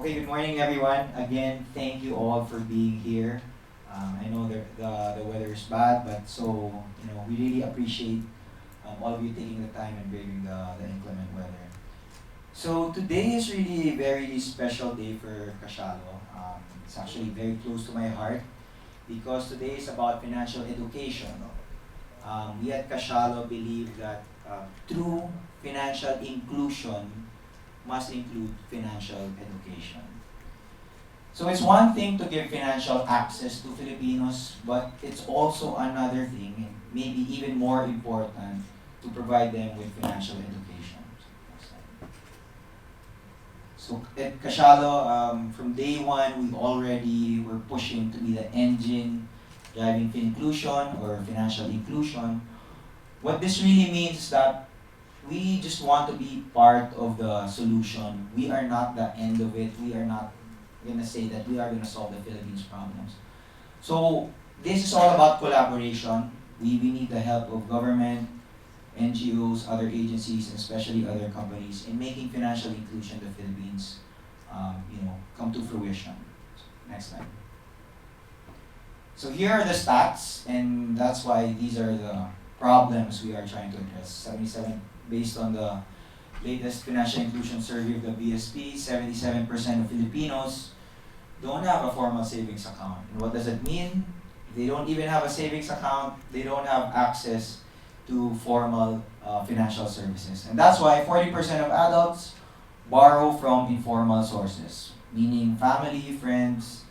Okay, good morning everyone. Again, thank you all for being here. I know the weather is bad, but we really appreciate all of you taking the time and braving the inclement weather. So today is really a very special day for Cashalo. It's actually very close to my heart because today is about financial education. We at Cashalo believe that true financial inclusion must include financial education. So it's one thing to give financial access to Filipinos, but it's also another thing, and maybe even more important, to provide them with financial education. So at Cashalo, from day one, we already were pushing to be the engine driving inclusion or financial inclusion. What this really means is that we just want to be part of the solution. We are not the end of it. We are not going to say that we are going to solve the Philippines' problems. So this is all about collaboration. We need the help of government, NGOs, other agencies, and especially other companies in making financial inclusion in the Philippines come to fruition. Next slide. So here are the stats, and that's why these are the problems we are trying to address. 77, based on the latest financial inclusion survey of the BSP, 77% of Filipinos don't have a formal savings account. And what does it mean? If they don't even have a savings account, they don't have access to formal financial services. And that's why 40% of adults borrow from informal sources, meaning family, friends,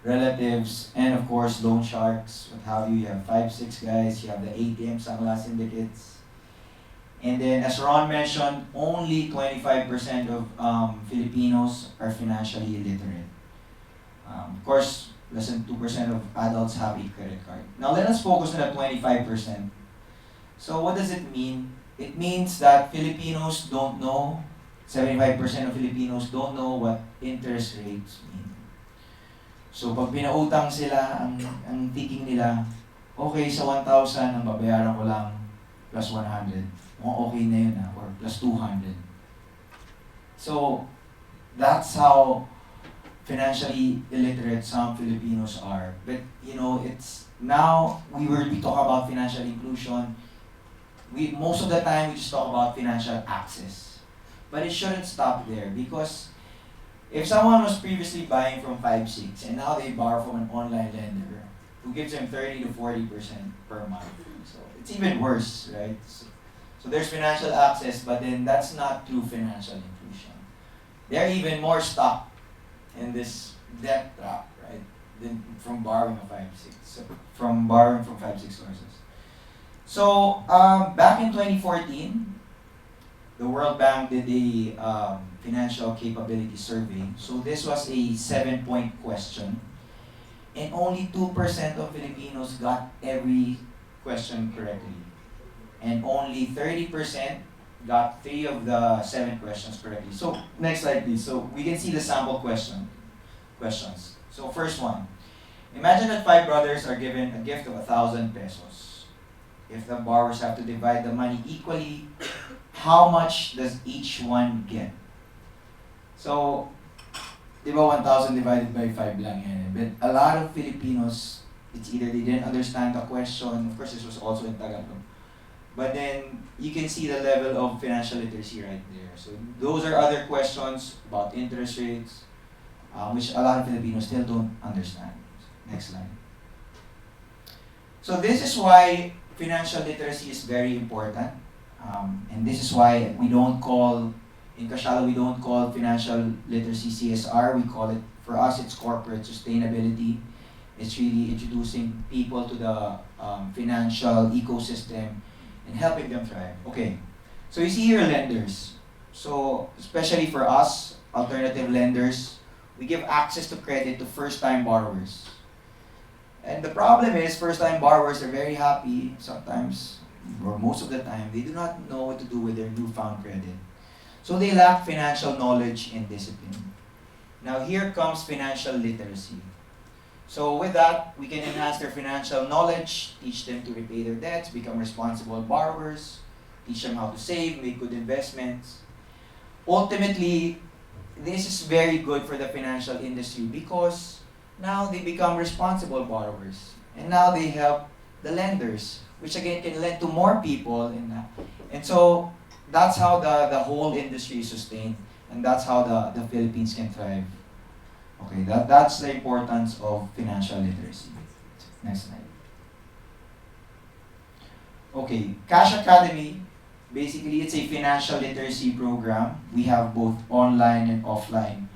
relatives, and of course loan sharks. What have you? You have 5, 6 guys, you have the ATM, Sangla syndicates. And then as Ron mentioned, only 25% of Filipinos are financially illiterate. Of course, less than 2% of adults have a credit card. Now let us focus on the 25%. So what does it mean? It means that Filipinos don't know, 75% of Filipinos don't know what interest rates mean. So pag pinautang sila, ang thinking nila, okay sa 1,000, ang babayaran ko lang plus 100. Okay na yun or plus 200. So that's how financially illiterate some Filipinos are. But it's now we talk about financial inclusion. Most of the time we just talk about financial access. But it shouldn't stop there because if someone was previously buying from 5, 6 and now they borrow from an online lender who gives them 30 to 40% per month. So it's even worse, right? So there's financial access, but then that's not true financial inclusion. They're even more stuck in this debt trap, right? Than from borrowing from 5, 6 sources. So back in 2014, the World Bank did a financial capability survey. So this was a 7-point question, and only 2% of Filipinos got every question correctly. And only 30% got 3 of the 7 questions correctly. So next slide please. So we can see the sample questions. So first one, imagine that 5 brothers are given a gift of 1,000 pesos. If the borrowers have to divide the money equally, how much does each one get? So, di ba 1,000 divided by 5 lang yan. But a lot of Filipinos, it's either they didn't understand the question, of course this was also in Tagalog, but then you can see the level of financial literacy right there. So those are other questions about interest rates, which a lot of Filipinos still don't understand. Next slide. So this is why financial literacy is very important. And this is why in Cashalo, we don't call financial literacy CSR. We call it, for us, it's corporate sustainability. It's really introducing people to the financial ecosystem and helping them thrive. Okay, so you see here lenders. So especially for us, alternative lenders, we give access to credit to first-time borrowers. And the problem is, first-time borrowers are very happy sometimes, or most of the time, they do not know what to do with their newfound credit. So they lack financial knowledge and discipline. Now here comes financial literacy. So with that, we can enhance their financial knowledge, teach them to repay their debts, become responsible borrowers, teach them how to save, make good investments. Ultimately, this is very good for the financial industry because now they become responsible borrowers. And now they help the lenders, which again can lend to more people. And so that's how the whole industry is sustained. And that's how the Philippines can thrive. Okay, that's the importance of financial literacy. Next slide. Okay, Cash Academy, basically it's a financial literacy program. We have both online and offline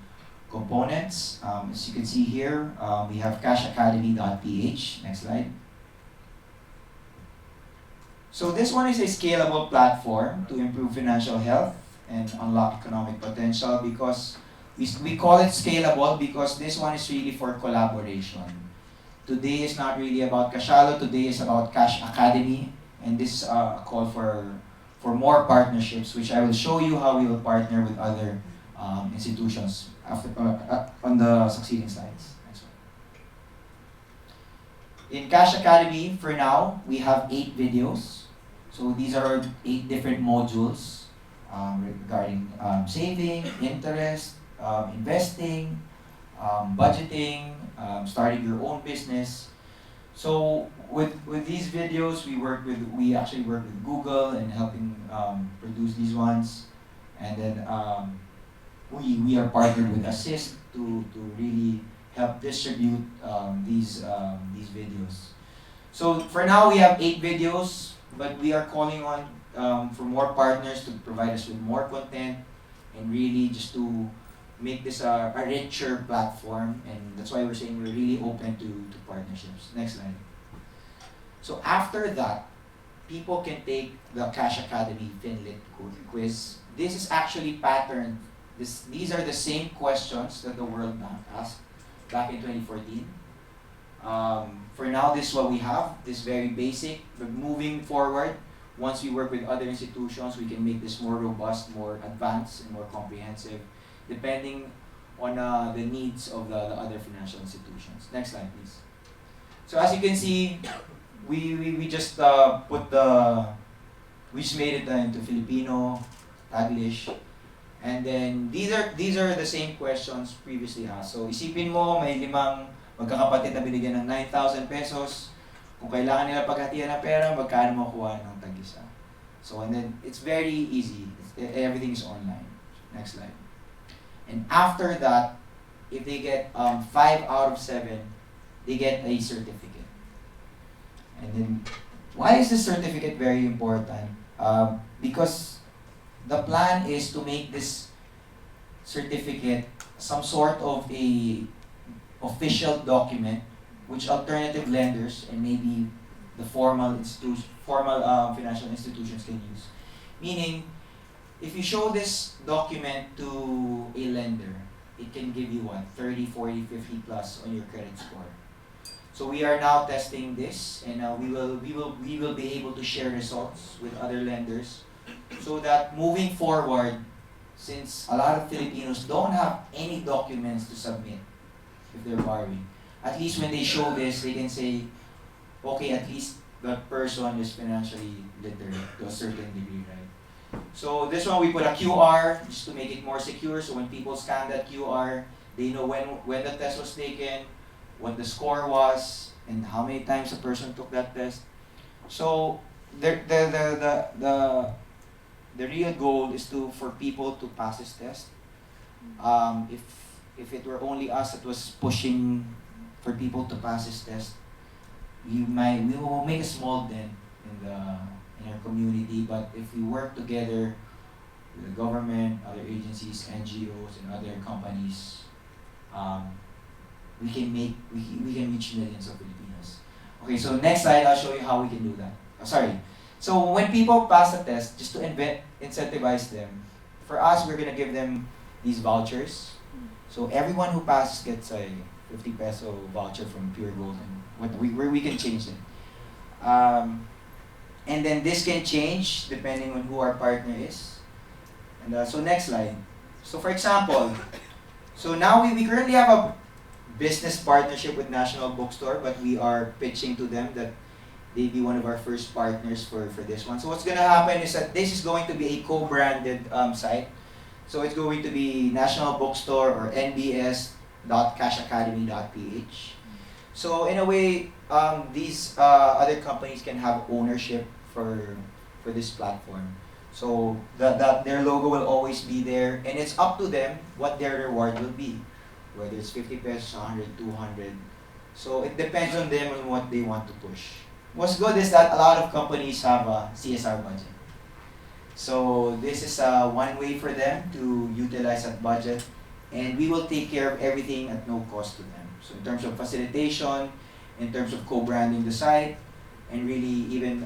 components. As you can see here, we have cashacademy.ph. Next slide. So this one is a scalable platform to improve financial health and unlock economic potential because we call it scalable because this one is really for collaboration. Today is not really about Cashalo, today is about Cash Academy, and this is a call for more partnerships, which I will show you how we will partner with other institutions after on the succeeding slides. Next one. In Cash Academy, for now, we have 8 videos. So these are 8 different modules regarding saving, interest, investing, budgeting, starting your own business. So with these videos, we actually work with Google and helping produce these ones, and then we are partnered with Assist to really help distribute these videos. So for now, we have 8 videos, but we are calling on for more partners to provide us with more content and really just to make this a richer platform, and that's why we're saying we're really open to partnerships. Next slide. So after that, people can take the Cash Academy FinLit quiz. This is actually patterned. These are the same questions that the World Bank asked back in 2014. For now, this is what we have. This is very basic, but moving forward, once we work with other institutions, we can make this more robust, more advanced, and more comprehensive, depending on the needs of the other financial institutions. Next slide, please. So as you can see, we just we just made it into Filipino, Taglish, and then these are the same questions previously asked. So isipin mo, may 5 magkakapatid na binigyan ng 9,000 pesos. Kung kailangan nila paghatian ng pera, magkano makuha ng tag-isa. So and then it's very easy. Everything is online. Next slide. And after that, if they get 5 out of 7, they get a certificate. And then, why is this certificate very important? Because the plan is to make this certificate some sort of a official document which alternative lenders and maybe the formal financial institutions can use. Meaning, if you show this document to a lender, it can give you what, 30, 40, 50 plus on your credit score. So we are now testing this, and we will be able to share results with other lenders, so that moving forward, since a lot of Filipinos don't have any documents to submit if they're borrowing, at least when they show this, they can say, okay, at least that person is financially literate to a certain degree, right? So this one we put a QR just to make it more secure. So when people scan that QR, they know when the test was taken, what the score was, and how many times a person took that test. So the real goal is for people to pass this test. If it were only us that was pushing for people to pass this test, we will make a small dent in our community. But if we work together with the government, other agencies, NGOs, and other companies, we can reach millions of Filipinos. Okay, so next slide, I'll show you how we can do that. So when people pass the test, just to incentivize them, for us, we're gonna give them these vouchers. So everyone who passes gets a 50 peso voucher from Pure Gold, and where we can change it. And then this can change depending on who our partner is. And so next slide. So for example, so now we currently have a business partnership with National Bookstore, but we are pitching to them that they be one of our first partners for this one. So what's gonna happen is that this is going to be a co-branded site. So it's going to be National Bookstore or nbs.cashacademy.ph. So in a way, these other companies can have ownership for this platform. So their logo will always be there, and it's up to them what their reward will be, whether it's 50 pesos, 100, 200. So it depends on them on what they want to push. What's good is that a lot of companies have a CSR budget. So this is one way for them to utilize that budget, and we will take care of everything at no cost to them. So in terms of facilitation, in terms of co-branding the site, and really even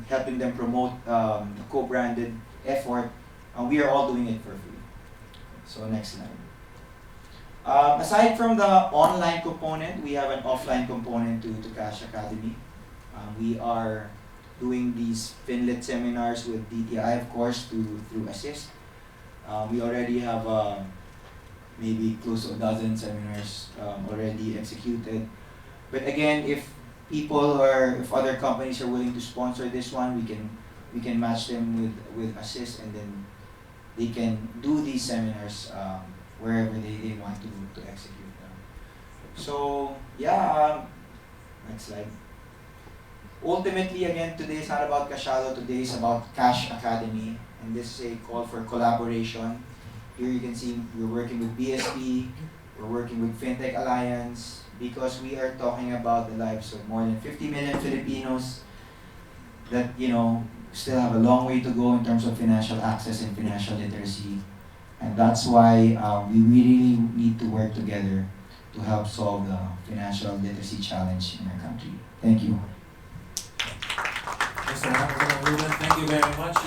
helping them promote the co-branded effort, we are all doing it for free. So next slide. Aside from the online component, we have an offline component to Cash Academy. We are doing these Finlit seminars with DTI, of course, through Assist. We already have maybe close to a dozen seminars already executed. But again, if other companies are willing to sponsor this one, we can match them with Assist, and then they can do these seminars wherever they want to execute them. So yeah, next slide. Ultimately, again, today is not about Cashalo, today is about Cash Academy, and this is a call for collaboration. Here you can see we're working with BSP, we're working with Fintech Alliance, because we are talking about the lives of more than 50 million Filipinos that, still have a long way to go in terms of financial access and financial literacy. And that's why we really need to work together to help solve the financial literacy challenge in our country. Thank you. Mr. Hamilton Angluben, thank you very much.